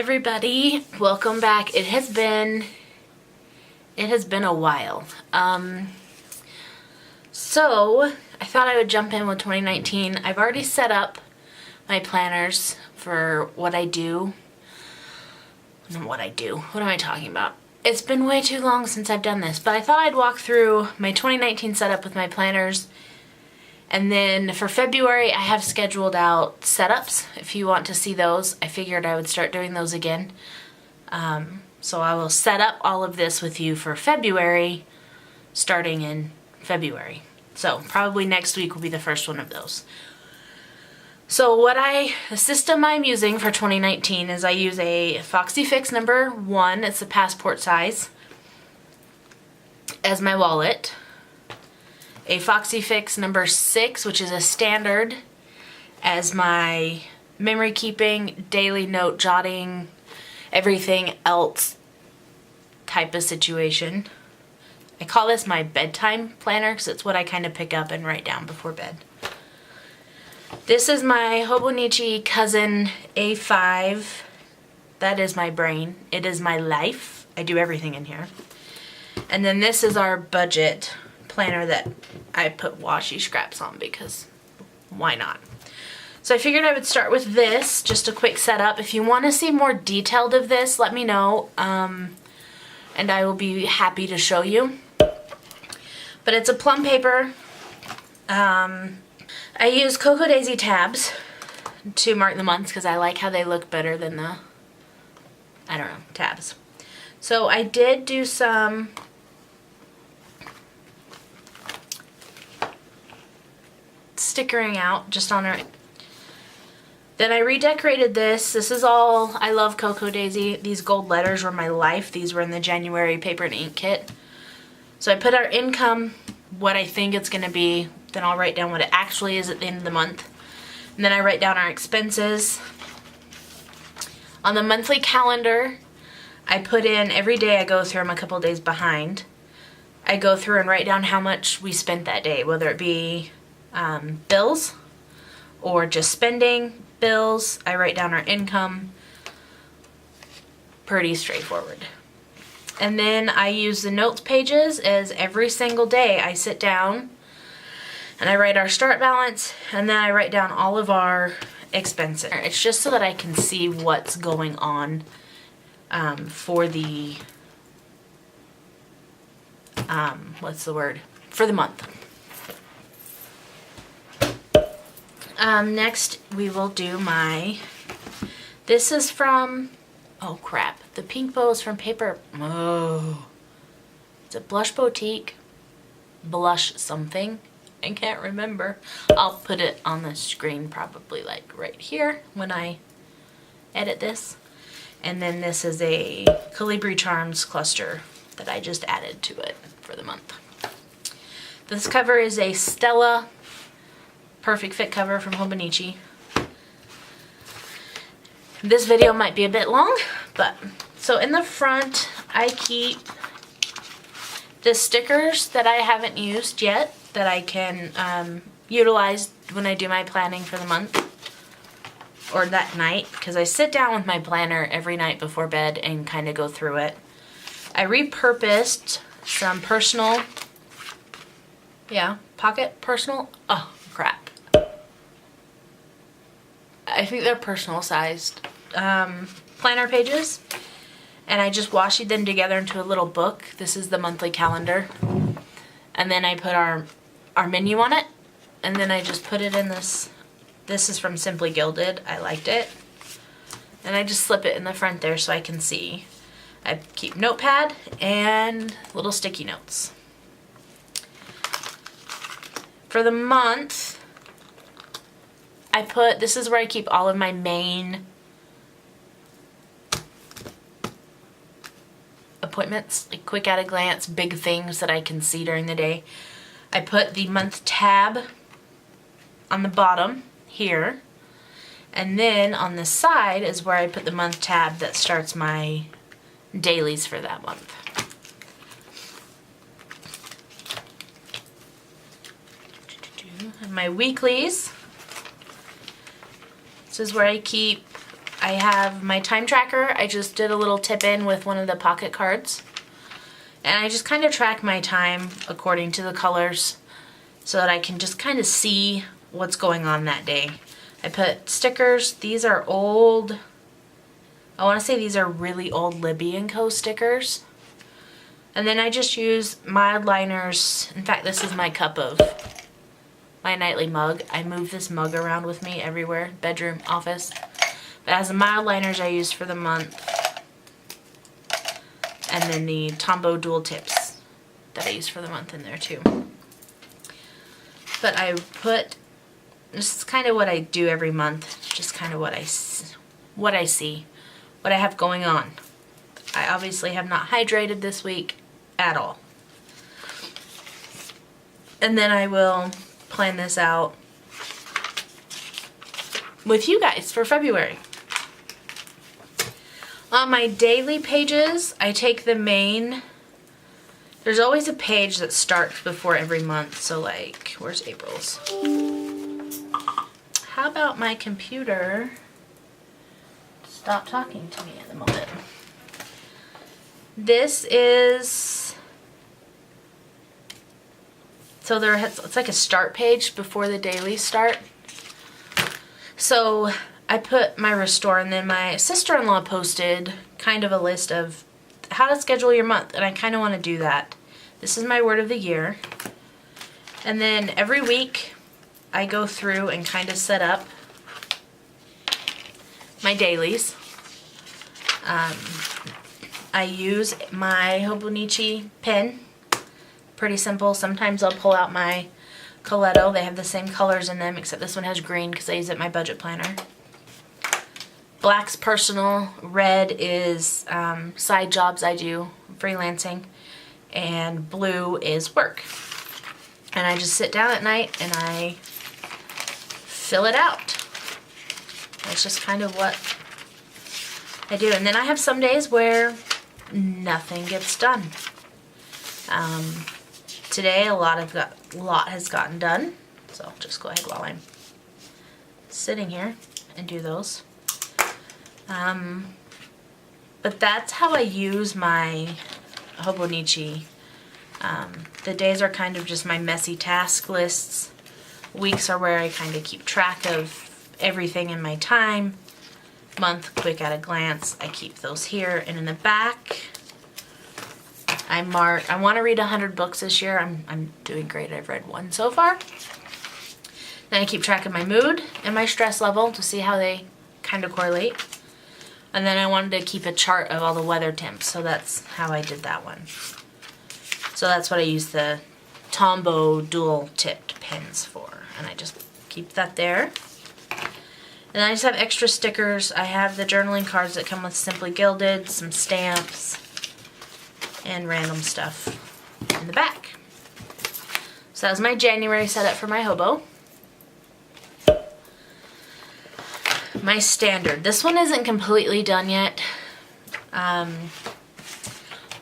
everybody, welcome back. It has been a while. So I thought I would jump in with 2019. I've already set up my planners for what I do. What am I talking about? It's been way too long since I've done this, but I thought I'd walk through my 2019 setup with my planners. And then for February, I have scheduled out setups. If you want to see those, I figured I would start doing those again. So I will set up all of this with you for February, starting in February. So probably next week will be the first one of those. So the system I'm using for 2019 is I use a Foxy Fix number 1, it's the passport size, as my wallet. A Foxy Fix number 6, which is a standard, as my memory keeping, daily note jotting, everything else type of situation. I call this my bedtime planner because it's what I kind of pick up and write down before bed. This is my Hobonichi Cousin A5. That is my brain. It is my life. I do everything in here. And then this is our budget planner that I put washi scraps on because why not? So I figured I would start with this, just a quick setup. If you want to see more detailed of this, let me know, and I will be happy to show you. But it's a plum paper. I use Cocoa Daisy tabs to mark the months because I like how they look better than the, tabs. So I did do some stickering out just on her. Then I redecorated this. This is all, I love Cocoa Daisy. These gold letters were my life. These were in the January paper and ink kit. So I put our income, what I think it's going to be, then I'll write down what it actually is at the end of the month. And then I write down our expenses. On the monthly calendar, I put in every day I go through, I'm a couple days behind. I go through and write down how much we spent that day, whether it be bills or just spending bills. I write down our income. Pretty straightforward. And then I use the notes pages as every single day I sit down and I write our start balance and then I write down all of our expenses. It's just so that I can see what's going on for the, for the month. Next we will do this is from, oh crap, the pink bow is from Paper, it's a Blush Boutique, Blush something, I can't remember. I'll put it on the screen probably like right here when I edit this. And then this is a Colibri Charms cluster that I just added to it for the month. This cover is a Stella Perfect Fit cover from Hobonichi. This video might be a bit long, but so in the front I keep the stickers that I haven't used yet that I can utilize when I do my planning for the month or that night, because I sit down with my planner every night before bed and kind of go through it. I repurposed some personal, pocket personal, oh crap. I think they're personal sized planner pages, and I just washi them together into a little book. This is the monthly calendar, and then I put our menu on it, and then I just put it in this. This is from Simply Gilded. I liked it, and I just slip it in the front there so I can see. I keep notepad and little sticky notes. For the month, this is where I keep all of my main appointments, like quick at a glance, big things that I can see during the day. I put the month tab on the bottom here, and then on the side is where I put the month tab that starts my dailies for that month. And my weeklies, this is where I keep I have my time tracker. I just did a little tip in with one of the pocket cards. And I just kind of track my time according to the colors so that I can just kind of see what's going on that day. I put stickers. These are old, I want to say these are really old Libby & Co. stickers. And then I just use mild liners. In fact, this is my cup of my nightly mug. I move this mug around with me everywhere, bedroom, office. But as the mild liners I use for the month. And then the Tombow dual tips that I use for the month in there too. But I put, this is kind of what I do every month, just kind of what I see, what I have going on. I obviously have not hydrated this week at all. And then I will plan this out with you guys for February. On my daily pages, I take the main, there's always a page that starts before every month, so like, where's April's? How about my computer stop talking to me at the moment? This is, so it's like a start page before the dailies start. So I put my restore, and then my sister-in-law posted kind of a list of how to schedule your month, and I kind of want to do that. This is my word of the year. And then every week I go through and kind of set up my dailies. I use my Hobonichi pen. Pretty simple. Sometimes I'll pull out my Coletto. They have the same colors in them, except this one has green because I use it in my budget planner. Black's personal. Red is side jobs I do, freelancing. And blue is work. And I just sit down at night and I fill it out. That's just kind of what I do. And then I have some days where nothing gets done. Today a lot has gotten done. So I'll just go ahead while I'm sitting here and do those. But that's how I use my Hobonichi. The days are kind of just my messy task lists. Weeks are where I kind of keep track of everything in my time. Month, quick at a glance. I keep those here. And in the back, I mark, I want to read 100 books this year. I'm doing great. I've read one so far. Then I keep track of my mood and my stress level to see how they kind of correlate. And then I wanted to keep a chart of all the weather temps, so that's how I did that one. So that's what I use the Tombow dual tipped pins for. And I just keep that there. And I just have extra stickers. I have the journaling cards that come with Simply Gilded, some stamps, and random stuff in the back. So that was my January setup for my hobo. My standard. This one isn't completely done yet. But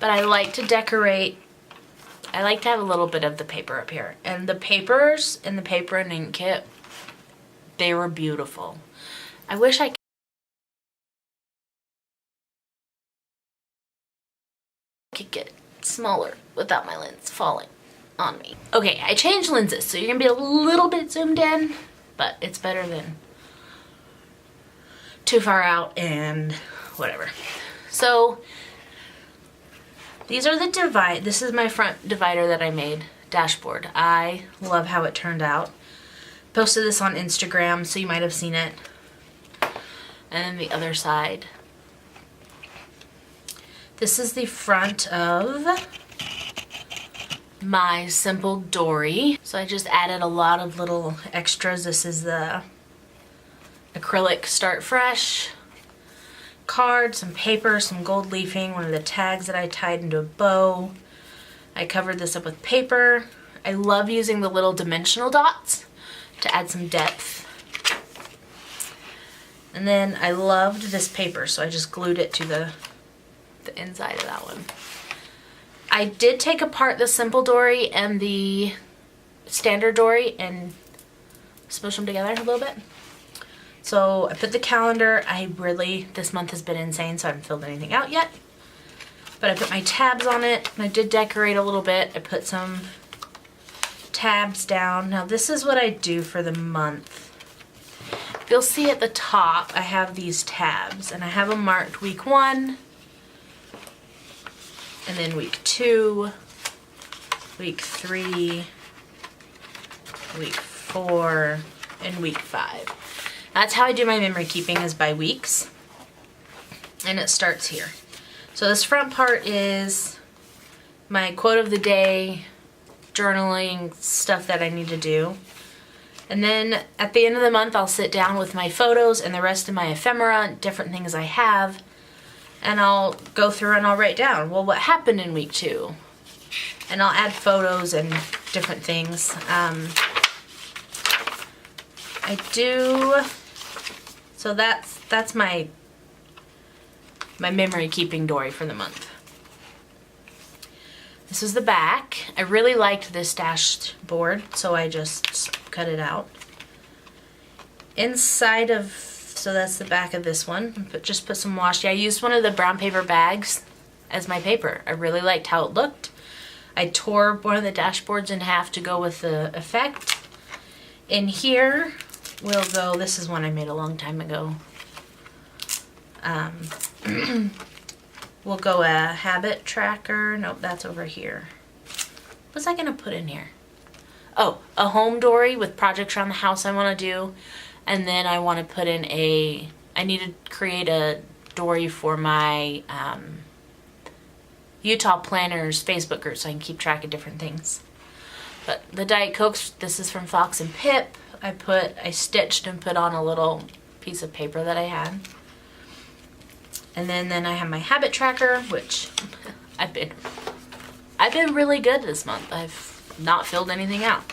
I like to decorate. I like to have a little bit of the paper up here. And the papers in the paper and ink kit, they were beautiful. I wish I could get smaller without my lens falling on me. Okay, I changed lenses, so you're gonna be a little bit zoomed in, but it's better than too far out and whatever. So these are the divide. This is my front divider that I made, dashboard. I love how it turned out. Posted this on Instagram, so you might have seen it. And then the other side. This is the front of my simple dory. So I just added a lot of little extras. This is the acrylic Start Fresh card, some paper, some gold leafing, one of the tags that I tied into a bow. I covered this up with paper. I love using the little dimensional dots to add some depth. And then I loved this paper, so I just glued it to the inside of that one. I did take apart the simple dory and the standard dory and smush them together a little bit. So I put the calendar. This month has been insane, so I haven't filled anything out yet. But I put my tabs on it, and I did decorate a little bit. I put some tabs down. Now this is what I do for the month. If you'll see at the top, I have these tabs, and I have them marked week 1, and then week 2, week 3, week 4, and week 5. That's how I do my memory keeping, is by weeks. And it starts here. So this front part is my quote of the day, journaling, stuff that I need to do. And then at the end of the month, I'll sit down with my photos and the rest of my ephemera, different things I have, and I'll go through and I'll write down, well, what happened in week 2? And I'll add photos and different things. I do, so that's my memory keeping dory for the month. This is the back. I really liked this dashboard, so I just cut it out. Inside of, so that's the back of this one. Just put some washi. I used one of the brown paper bags as my paper. I really liked how it looked. I tore one of the dashboards in half to go with the effect. In here will go, this is one I made a long time ago. We'll go a habit tracker. Nope, that's over here. What was I gonna put in here? Oh, a home dory with projects around the house I want to do. And then I want to put in I need to create a dory for my Utah Planners Facebook group so I can keep track of different things. But the Diet Cokes, this is from Fox and Pip. I stitched and put on a little piece of paper that I had. And then I have my habit tracker, which I've been really good this month. I've not filled anything out.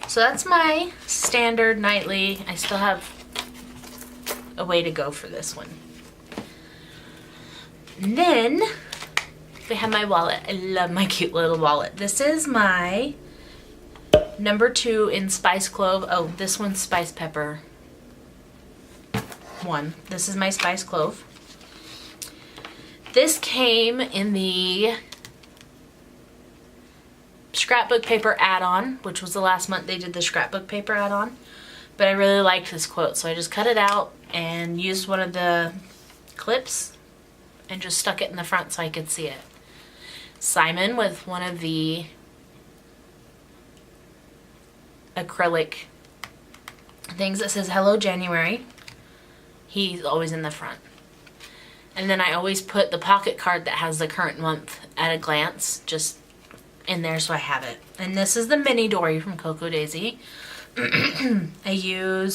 So that's my standard nightly. I still have a way to go for this one. And then we have my wallet. I love my cute little wallet. This is my number 2 in spice clove. Oh, this one's spice pepper. This is my spice clove. This came in the scrapbook paper add-on, which was the last month they did the scrapbook paper add-on. But I really liked this quote, so I just cut it out and used one of the clips and just stuck it in the front so I could see it. Simon with one of the acrylic things that says Hello January. He's always in the front. And then I always put the pocket card that has the current month at a glance just in there so I have it. And this is the mini dory from Cocoa Daisy. I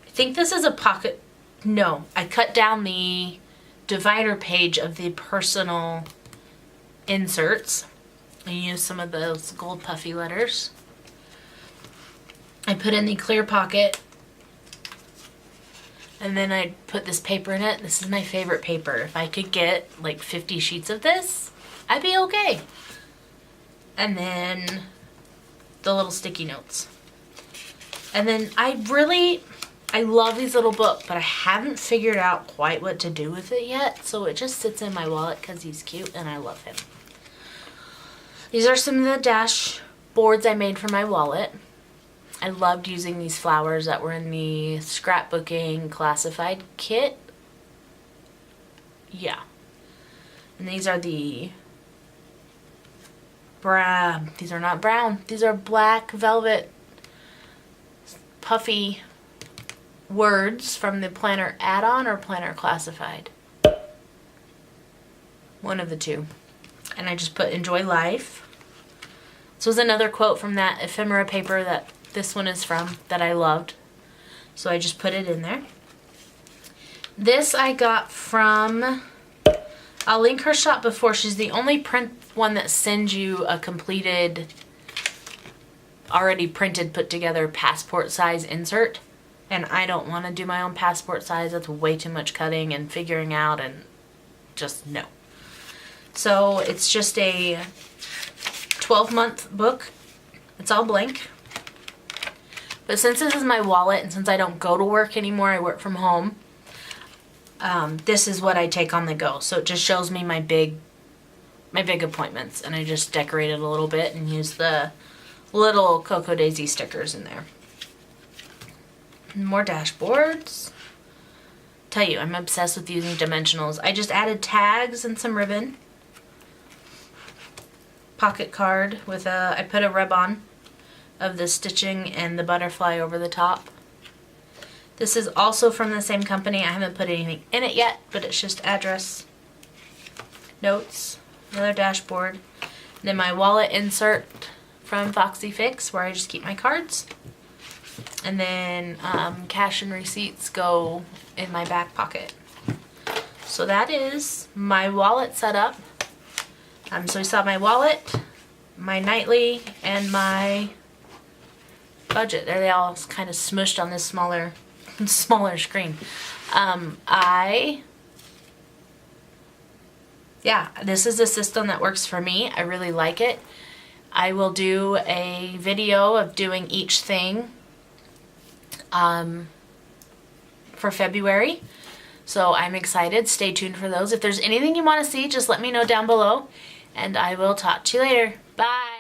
think this is a pocket, no, I cut down the divider page of the personal inserts. I used some of those gold puffy letters. I put in the clear pocket. And then I put this paper in it. This is my favorite paper. If I could get like 50 sheets of this, I'd be okay. And then the little sticky notes. And then I love these little books, but I haven't figured out quite what to do with it yet. So it just sits in my wallet because he's cute and I love him. These are some of the dashboards I made for my wallet. I loved using these flowers that were in the scrapbooking classified kit. Yeah. And these are the brown. These are not brown. These are black velvet puffy words from the planner add-on or planner classified. One of the two. And I just put enjoy life. This was another quote from that ephemera paper that this one is from that I loved. So I just put it in there. This I got from, I'll link her shop before. She's the only print one that sends you a completed, already printed, put together passport size insert. And I don't want to do my own passport size. That's way too much cutting and figuring out and just no. So it's just a 12-month book. It's all blank. But since this is my wallet and since I don't go to work anymore, I work from home, this is what I take on the go. So it just shows me my big appointments, and I just decorate it a little bit and use the little Cocoa Daisy stickers in there. More dashboards. Tell you, I'm obsessed with using dimensionals. I just added tags and some ribbon. Pocket card with I put a rub-on of the stitching and the butterfly over the top. This is also from the same company. I haven't put anything in it yet, but it's just address, notes, another dashboard. Then my wallet insert from Foxy Fix, where I just keep my cards. And then cash and receipts go in my back pocket. So that is my wallet setup. So we saw my wallet, my nightly, and my budget. There they all kind of smushed on this smaller screen. Yeah, this is a system that works for me. I really like it. I will do a video of doing each thing for February. So I'm excited. Stay tuned for those. If there's anything you want to see, just let me know down below, and I will talk to you later. Bye!